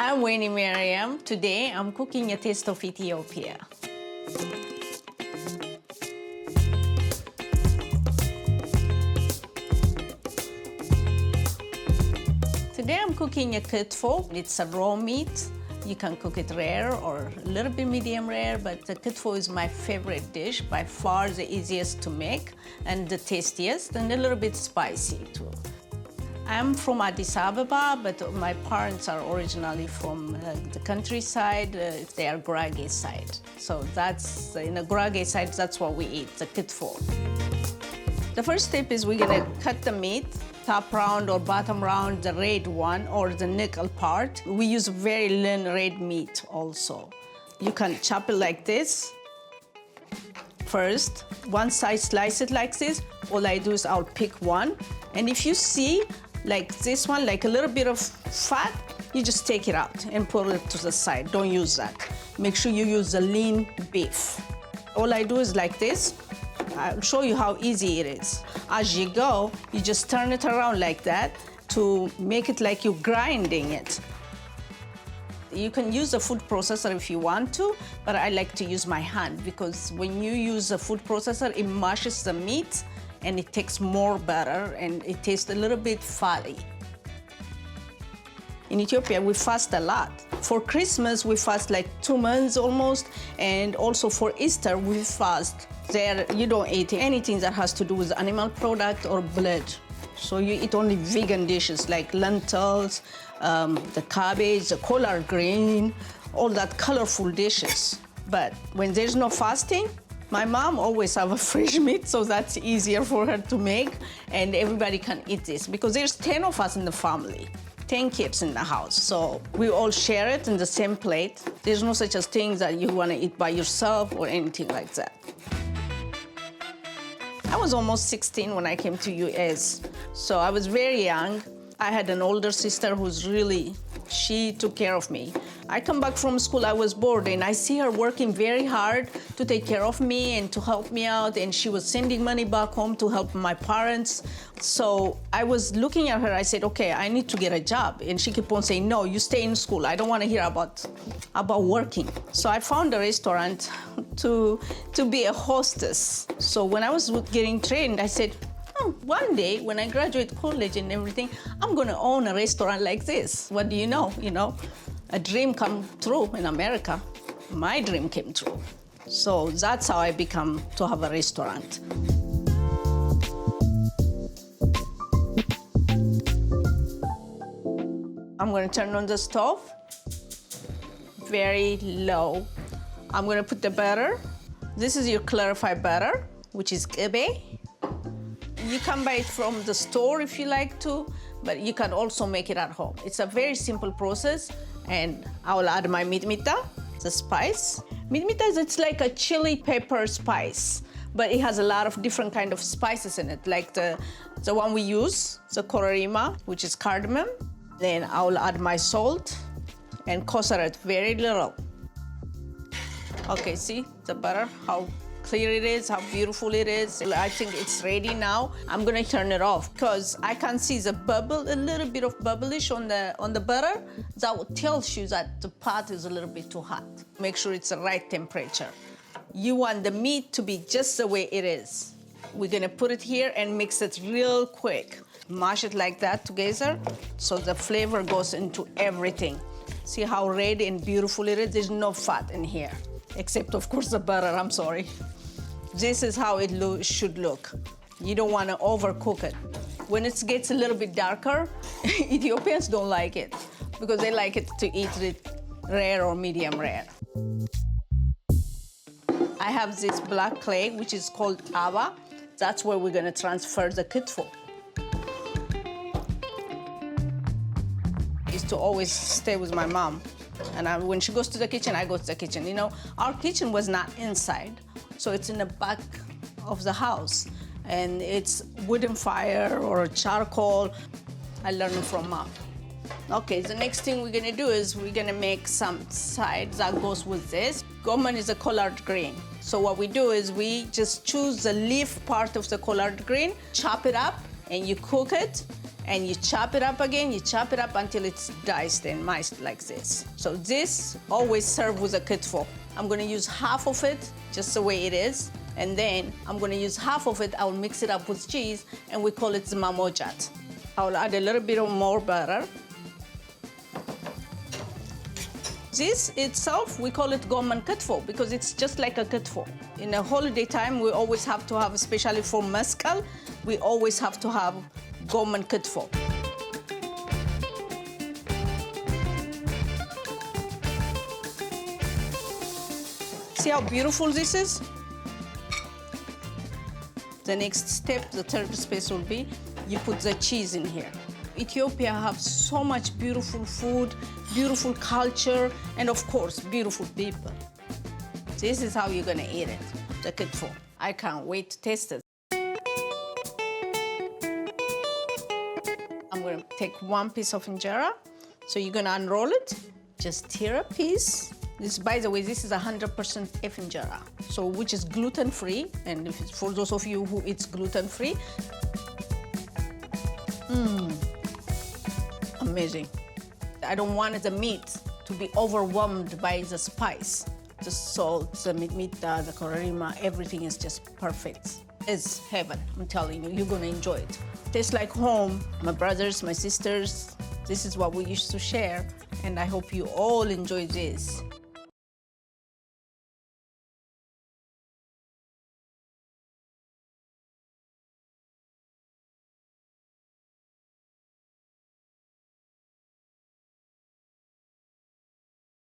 I'm Woinee Mariam. Today I'm cooking a taste of Ethiopia. Today I'm cooking a kitfo. It's a raw meat. You can cook it rare or a little bit medium rare, but the kitfo is my favorite dish, by far the easiest to make and the tastiest and a little bit spicy too. I'm from Addis Ababa, but my parents are originally from the countryside. They are Gurage side. So that's, in the Gurage side, that's what we eat, the kitfo. The first step is we're gonna cut the meat, top round or bottom round, the red one or the knuckle part. We use very lean red meat also. You can chop it like this. First, one side slice it like this. All I do is I'll pick one. And if you see, like this one, like a little bit of fat, you just take it out and put it to the side. Don't use that. Make sure you use the lean beef. All I do is like this. I'll show you how easy it is. As you go, you just turn it around like that to make it like you're grinding it. You can use a food processor if you want to, but I like to use my hand because when you use a food processor, it mashes the meat and it takes more butter and it tastes a little bit fatty. In Ethiopia, we fast a lot. For Christmas, we fast like 2 months almost, and also for Easter, we fast. There, you don't eat anything that has to do with animal product or blood. So you eat only vegan dishes like lentils, the cabbage, the collard green, all that colorful dishes. But when there's no fasting, my mom always have a fresh meat, so that's easier for her to make, and everybody can eat this because there's 10 of us in the family, 10 kids in the house, so we all share it in the same plate. There's no such a thing that you want to eat by yourself or anything like that. I was almost 16 when I came to US, so I was very young. I had an older sister she took care of me. I come back from school, I was bored, and I see her working very hard to take care of me and to help me out, and she was sending money back home to help my parents. So I was looking at her, I said, okay, I need to get a job. And she kept on saying, no, you stay in school. I don't want to hear about working. So I found a restaurant to be a hostess. So when I was getting trained, I said, oh, one day when I graduate college and everything, I'm gonna own a restaurant like this. What do you know? A dream come true in America. My dream came true. So that's how I become to have a restaurant. I'm gonna turn on the stove, very low. I'm gonna put the butter. This is your clarified butter, which is kibbeh. You can buy it from the store if you like to, but you can also make it at home. It's a very simple process, and I will add my mitmita, the spice. Mitmita it's like a chili pepper spice, but it has a lot of different kind of spices in it, like the one we use, the korerima, which is cardamom. Then I will add my salt and kosher it very little. Okay, see the butter, how clear it is, how beautiful it is. I think it's ready now. I'm gonna turn it off because I can see the bubble, a little bit of bubblish on the butter. That tells you that the pot is a little bit too hot. Make sure it's the right temperature. You want the meat to be just the way it is. We're gonna put it here and mix it real quick. Mash it like that together so the flavor goes into everything. See how red and beautiful it is? There's no fat in here, except of course the butter, I'm sorry. This is how it should look. You don't want to overcook it. When it gets a little bit darker, Ethiopians don't like it because they like it to eat it rare or medium rare. I have this black clay, which is called ava. That's where we're going to transfer the kitfo. I used to always stay with my mom. And when she goes to the kitchen, I go to the kitchen. Our kitchen was not inside. So it's in the back of the house, and it's wooden fire or charcoal. I learned from mom. Okay, the next thing we're gonna do is we're gonna make some side that goes with this. Goman is a collard green. So what we do is we just choose the leaf part of the collard green, chop it up, and you cook it, and you chop it up again, you chop it up until it's diced and miced like this. So this always serve with a kitfo. I'm gonna use half of it, just the way it is, and then I'm gonna use half of it, I'll mix it up with cheese, and we call it zmamojat. I'll add a little bit of more butter. This itself, we call it goman kitfo because it's just like a kitfo. In a holiday time, we always have to have, especially for mezcal, we always have to have goman kitfo. See how beautiful this is? The next step, the third space will be, you put the cheese in here. Ethiopia have so much beautiful food, beautiful culture, and of course, beautiful people. This is how you're gonna eat it, the kitfo. I can't wait to taste it. I'm gonna take one piece of injera. So you're gonna unroll it, just tear a piece. This, by the way, this is 100% F injera, so which is gluten-free, and if it's for those of you who eat gluten-free. Amazing. I don't want the meat to be overwhelmed by the spice. The salt, the mitmita, the korerima, everything is just perfect. It's heaven, I'm telling you, you're gonna enjoy it. Tastes like home. My brothers, my sisters, this is what we used to share, and I hope you all enjoy this.